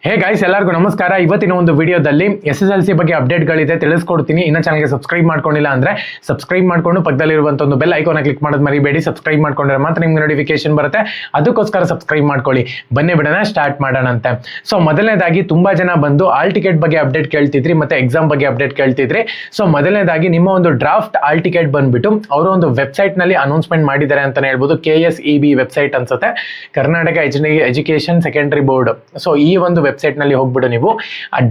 Hey guys, ಎಲ್ಲರಿಗೂ ನಮಸ್ಕಾರ. ಇವತ್ತಿನ ಒಂದು ವಿಡಿಯೋದಲ್ಲಿ SSLC ಬಗ್ಗೆ ಅಪ್ಡೇಟ್ಗಳಿದೆ ತಿಳಿಸ್ಕೊಡ್ತೀನಿ. ಇನ್ನ ಚಾನಲ್ಗೆ ಸಬ್ಸ್ಕ್ರೈಬ್ ಮಾಡ್ಕೊಂಡಿಲ್ಲ ಅಂದ್ರೆ ಸಬ್ಸ್ಕ್ರೈಬ್ ಮಾಡ್ಕೊಂಡು ಪಕ್ಕದಲ್ಲಿರುವಂತ ಒಂದು ಬೆಲ್ ಐಕಾನ್ ಕ್ಲಿಕ್ ಮಾಡೋದು ಮರಿಬೇಡಿ. ಸಬ್ಸ್ಕ್ರೈಬ್ ಮಾಡ್ಕೊಂಡ್ರೆ ಮಾತ್ರ ನಿಮ್ಗೆ ನೋಟಿಫಿಕೇಶನ್ ಬರುತ್ತೆ. ಅದಕ್ಕೋಸ್ಕರ ಸಬ್ಸ್ಕ್ರೈಬ್ ಮಾಡ್ಕೊಳ್ಳಿ. ಬನ್ನಿ ಬಿಡೋಣ, ಸ್ಟಾರ್ಟ್ ಮಾಡೋಣಂತೆ. ಸೊ ಮೊದಲನೇದಾಗಿ ತುಂಬಾ ಜನ ಬಂದು ಆಲ್ ಟಿಕೆಟ್ ಬಗ್ಗೆ ಅಪ್ಡೇಟ್ ಕೇಳ್ತಿದ್ರಿ, ಮತ್ತೆ ಎಕ್ಸಾಮ್ ಬಗ್ಗೆ ಅಪ್ಡೇಟ್ ಕೇಳ್ತಿದ್ರಿ. ಸೊ ಮೊದಲನೇದಾಗಿ ನಿಮ್ಮ ಒಂದು ಡ್ರಾಫ್ಟ್ ಆಲ್ ಟಿಕೆಟ್ ಬಂದ್ಬಿಟ್ಟು ಅವರು ಒಂದು ವೆಬ್ಸೈಟ್ ನಲ್ಲಿ ಅನೌನ್ಸ್ಮೆಂಟ್ ಮಾಡಿದ್ದಾರೆ ಅಂತಾನೆ ಹೇಳ್ಬೋದು. KSEB ವೆಬ್ಸೈಟ್ ಅನ್ಸುತ್ತೆ, Karnataka education secondary board. So ಈ ಒಂದು ವೆಬ್ಸೈಟ್ ನಲ್ಲಿ ಹೋಗ್ಬಿಟ್ಟು ನೀವು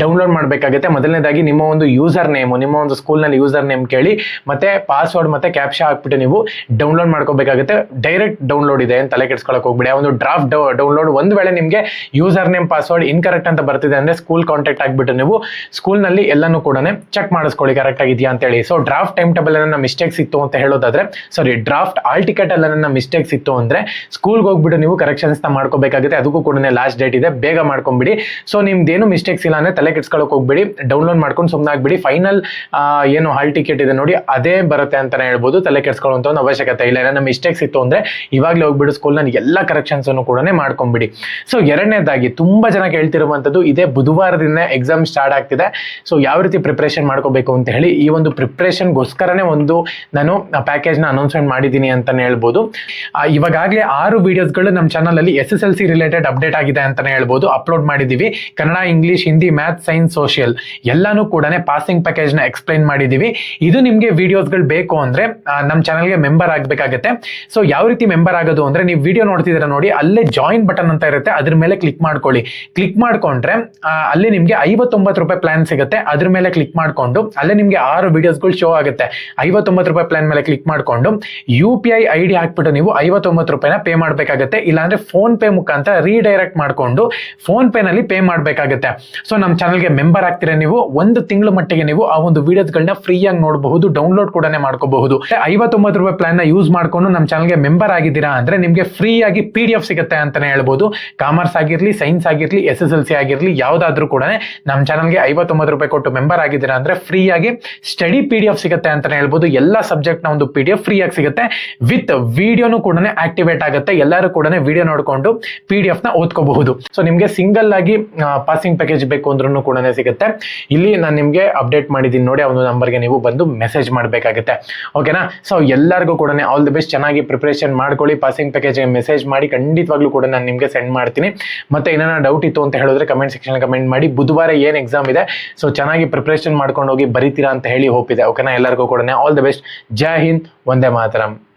ಡೌನ್ಲೋಡ್ ಮಾಡಬೇಕಾಗುತ್ತೆ. ಮೊದಲನೇದಾಗಿ ನಿಮ್ಮ ಒಂದು ಯೂಸರ್ ನೇಮ್, ನಿಮ್ಮ ಒಂದು ಸ್ಕೂಲ್ ನಲ್ಲಿ ಯೂಸರ್ ನೇಮ್ ಕೇಳಿ ಮತ್ತೆ ಪಾಸ್ವರ್ಡ್ ಮತ್ತೆ ಕ್ಯಾಪ್ಷಾ ಹಾಕ್ಬಿಟ್ಟು ನೀವು ಡೌನ್ಲೋಡ್ ಮಾಡ್ಕೋಬೇಕಾಗುತ್ತೆ. ಡೈರೆಕ್ಟ್ ಡೌನ್ಲೋಡ್ ಇದೆ ಅಂತ ತಲೆ ಕೆಡ್ಸ್ಕೊಳಕ್ ಹೋಗ್ಬಿಡಿ. ಆ ಒಂದು ಡ್ರಾಫ್ಟ್ ಡೌನ್ಲೋಡ್ ಒಂದು ವೇಳೆ ನಿಮಗೆ ಯೂಸರ್ ನೇಮ್ ಪಾಸ್ವರ್ಡ್ ಇನ್ಕರೆಕ್ಟ್ ಅಂತ ಬರ್ತಿದೆ ಅಂದ್ರೆ ಸ್ಕೂಲ್ ಕಾಂಟ್ಯಾಕ್ಟ್ ಆಗ್ಬಿಟ್ಟು ನೀವು ಸ್ಕೂಲ್ ನಲ್ಲಿ ಎಲ್ಲಾನು ಕೂಡ ಚೆಕ್ ಮಾಡಿಸ್ಕೊಳ್ಳಿ ಕರೆಕ್ಟ್ ಆಗಿದೆಯಾ ಅಂತ ಹೇಳಿ. ಸೊ ಡ್ರಾಫ್ಟ್ ಟೈಮ್ ಟೇಬಲ್ ನನ್ನ ಮಿಸ್ಟೇಕ್ಸ್ ಇತ್ತು ಅಂತ ಹೇಳೋದಾದ್ರೆ, ಸಾರಿ ಡ್ರಾಫ್ಟ್ ಆಲ್ ಟಿಕೆಟ್ ಅಲ್ಲ ನನ್ನ ಮಿಸ್ಟೇಕ್ಸ್ ಇತ್ತು ಅಂದ್ರೆ ಸ್ಕೂಲ್ಗೆ ಹೋಗ್ಬಿಟ್ಟು ನೀವು ಕರೆಕ್ಷನ್ಸ್ ಮಾಡ್ಕೋಬೇಕಾಗುತ್ತೆ. ಅದಕ್ಕೂ ಕೂಡ ಲಾಸ್ಟ್ ಡೇಟ್ ಇದೆ, ಬೇಗ ಮಾಡ್ಕೊಂಡ್ಬಿಡಿ. ಸೊ ನಿಮ್ದೇನು ಮಿಸ್ಟೇಕ್ಸ್ ಇಲ್ಲ ಅಂದ್ರೆ ತಲೆ ಕೆಡ್ಸ್ಕೊಳಕ್ ಹೋಗ್ಬಿಡಿ, ಡೌನ್ಲೋಡ್ ಮಾಡ್ಕೊಂಡು ಸುಮ್ಮನೆ ಆಗ್ಬಿಡಿ. ಫೈನಲ್ ಏನು ಹಾಲ್ ಟಿಕೆಟ್ ಇದೆ ನೋಡಿ ಅದೇ ಬರುತ್ತೆ ಅಂತಾನೆ ಹೇಳ್ಬೋದು. ತಲೆ ಕೆಡ್ಸ್ಕೊಳ್ಳುವಂತ ಒಂದು ಅವಶ್ಯಕತೆ ಇಲ್ಲ. ನನ್ನ ಮಿಸ್ಟೇಕ್ಸ್ ಇತ್ತು ಅಂದ್ರೆ ಇವಾಗಲೇ ಹೋಗ್ಬಿಟ್ಟು ಸ್ಕೂಲ್ ನಲ್ಲಿ ಎಲ್ಲ ಕರೆಕ್ಷನ್ಸ್ ಅನ್ನು ಕೂಡ ಮಾಡ್ಕೊಂಡ್ಬಿಡಿ. ಸೊ ಎರಡನೇದಾಗಿ ತುಂಬಾ ಜನ ಕೇಳ್ತಿರುವಂತದ್ದು, ಇದೇ ಬುಧವಾರದಿಂದ ಎಕ್ಸಾಮ್ ಸ್ಟಾರ್ಟ್ ಆಗ್ತಿದೆ. ಸೊ ಯಾವ ರೀತಿ ಪ್ರಿಪರೇಷನ್ ಮಾಡ್ಕೋಬೇಕು ಅಂತ ಹೇಳಿ ಈ ಒಂದು ಪ್ರಿಪರೇಷನ್ಗೋಸ್ಕರನೇ ಒಂದು ನಾನು ಪ್ಯಾಕೇಜ್ ನ ಅನೌನ್ಸ್ಮೆಂಟ್ ಮಾಡಿದ್ದೀನಿ ಅಂತಾನೆ ಹೇಳ್ಬೋದು. ಇವಾಗಲೇ 6 ವಿಡಿಯೋಸ್ಗಳು ನಮ್ಮ ಚಾನಲ್ ಅಲ್ಲಿ SSLC ರಿಲೇಟೆಡ್ ಅಪ್ಡೇಟ್ ಆಗಿದೆ ಅಂತಾನೆ ಹೇಳ್ಬೋದು. ಅಪ್ಲೋಡ್ ಮಾಡಿದೀವಿ. Kannada, English, Hindi, maths, science, social ಎಲ್ಲಾನು ಕೂಡ ಪಾಸಿಂಗ್ ಪ್ಯಾಕೇಜ್ ನ ಎಕ್ಸ್ಪ್ಲೈನ್ ಮಾಡಿದೀವಿ. ಇದು ನಿಮ್ಗೆ ವಿಡಿಯೋಸ್ಗಳು ಬೇಕು ಅಂದ್ರೆ ನಮ್ಮ ಚಾನಲ್ಗೆ ಮೆಂಬರ್ ಆಗ್ಬೇಕಾಗತ್ತೆ. ಸೊ ಯಾವ ರೀತಿ ಮೆಂಬರ್ ಆಗೋದು ಅಂದ್ರೆ, ನೀವು ವಿಡಿಯೋ ನೋಡ್ತಿದ್ದೀರಾ ನೋಡಿ, ಅಲ್ಲೇ ಜಾಯಿನ್ ಬಟನ್ ಅಂತ ಇರುತ್ತೆ, ಅದ್ರ ಮೇಲೆ ಕ್ಲಿಕ್ ಮಾಡ್ಕೊಳ್ಳಿ. ಕ್ಲಿಕ್ ಮಾಡ್ಕೊಂಡ್ರೆ ಅಲ್ಲೇ ನಿಮ್ಗೆ 59 ರೂಪಾಯಿ ಪ್ಲಾನ್ ಸಿಗುತ್ತೆ. ಅದ್ರ ಮೇಲೆ ಕ್ಲಿಕ್ ಮಾಡ್ಕೊಂಡು ಅಲ್ಲೇ ನಿಮ್ಗೆ 6 ವಿಡಿಯೋಸ್ಗಳು ಶೋ ಆಗುತ್ತೆ. 59 ರೂಪಾಯಿ ಪ್ಲಾನ್ ಮೇಲೆ ಕ್ಲಿಕ್ ಮಾಡ್ಕೊಂಡು UPI ID ಹಾಕ್ಬಿಟ್ಟು ನೀವು 59 ರೂಪಾಯಿನ ಪೇ ಮಾಡ್ಬೇಕಾಗತ್ತೆ. ಇಲ್ಲಾಂದ್ರೆ ಫೋನ್ ಪೇ ಮುಖಾಂತರ ರೀಡೈರೆಕ್ಟ್ ಮಾಡ್ಕೊಂಡು ಫೋನ್ ಪೇ ನಲ್ಲಿ ಪೇ ಮಾಡ್ಬೇಕಾಗತ್ತೆ. ಸೊ ನಮ್ಮ ಚಾನಲ್ಗೆ ಮೆಂಬರ್ ಆಗ್ತೀರಾ ನೀವು, ಒಂದು ತಿಂಗಳ ಮಟ್ಟಿಗೆ ನೀವು ಆ ಒಂದು ವಿಡಿಯೋಸ್ಗಳನ್ನ ಫ್ರೀ ಆಗಿ ನೋಡಬಹುದು, ಡೌನ್ಲೋಡ್ ಕೂಡ ಮಾಡ್ಕೋಬಹುದು. 59 ರೂಪಾಯಿ ಪ್ಲಾನ್ ನ ಯೂಸ್ ಮಾಡ್ಕೊಂಡು ನಮ್ಮ ಚಾನಲ್ಗೆ ಮೆಂಬರ್ ಆಗಿದ್ದೀರಾ ಅಂದ್ರೆ ನಿಮ್ಗೆ ಫ್ರೀ ಆಗಿ PDF ಸಿಗುತ್ತೆ ಅಂತಾನೆ ಹೇಳ್ಬೋದು. ಕಾಮರ್ಸ್ ಆಗಿರ್ಲಿ, ಸೈನ್ಸ್ ಆಗಿರ್ಲಿ, SSLC ಆಗಿರ್ಲಿ, ಯಾವ್ದಾದ್ರು ಕೂಡ ನಮ್ಮ ಚಾನಲ್ಗೆ 59 ರೂಪಾಯಿ ಕೊಟ್ಟು ಮೆಂಬರ್ ಆಗಿದ್ದೀರಾ ಅಂದ್ರೆ ಫ್ರೀ ಆಗಿ ಸ್ಟಡಿ PDF ಸಿಗುತ್ತೆ ಅಂತಾನೆ ಹೇಳ್ಬೋದು. ಎಲ್ಲ ಸಬ್ಜೆಕ್ಟ್ ನ ಒಂದು PDF ಫ್ರೀ ಆಗಿ ಸಿಗುತ್ತೆ. ವಿತ್ ವಿಡಿಯೋನು ಕೂಡ ಆಕ್ಟಿವೇಟ್ ಆಗುತ್ತೆ. ಎಲ್ಲರೂ ಕೂಡ ವಿಡಿಯೋ ನೋಡ್ಕೊಂಡು PDF ನ ಓದ್ಕೋಬಹುದು. ಸೊ ನಿಮ್ಗೆ ಸಿಂಗಲ್ ಆಗಿ ಪಾಸಿಂಗ್ ಪ್ಯಾಕೇಜ್ ಬೇಕು ಅಂದ್ರೂ ಕೂಡ ಸಿಗುತ್ತೆ. ಇಲ್ಲಿ ನಾನು ನಿಮ್ಗೆ ಅಪ್ಡೇಟ್ ಮಾಡಿದ್ದೀನಿ ನೋಡಿ, ಆ ಒಂದು ನಂಬರ್ಗೆ ನೀವು ಬಂದು ಮೆಸೇಜ್ ಮಾಡಬೇಕಾಗುತ್ತೆ. ಓಕೆನಾ? ಸೊ ಎಲ್ಲರಿಗೂ ಕೂಡ ಆಲ್ ದಿ ಬೆಸ್ಟ್. ಚೆನ್ನಾಗಿ ಪ್ರಿಪರೇಷನ್ ಮಾಡ್ಕೊಳ್ಳಿ. ಪಾಸಿಂಗ್ ಪ್ಯಾಕೇಜ್ ಮೆಸೇಜ್ ಮಾಡಿ, ಖಂಡಿತವಾಗ್ಲೂ ಕೂಡ ನಾನು ನಿಮ್ಗೆ ಸೆಂಡ್ ಮಾಡ್ತೀನಿ. ಮತ್ತೆ ಏನಾರ ಡೌಟ್ ಇತ್ತು ಅಂತ ಹೇಳಿದ್ರೆ ಕಮೆಂಟ್ ಸೆಕ್ಷನ್ ಕಮೆಂಟ್ ಮಾಡಿ. ಬುಧವಾರ ಏನ್ ಎಕ್ಸಾಮ್ ಇದೆ, ಸೊ ಚೆನ್ನಾಗಿ ಪ್ರಿಪರೇಷನ್ ಮಾಡ್ಕೊಂಡು ಹೋಗಿ ಬರೀತೀರಾ ಅಂತ ಹೇಳಿ ಹೋಪ್ ಇದೆ. ಓಕೆನಾ? ಎಲ್ಲರಿಗೂ ಕೂಡ all the best. Jai Hind, Vande Mataram.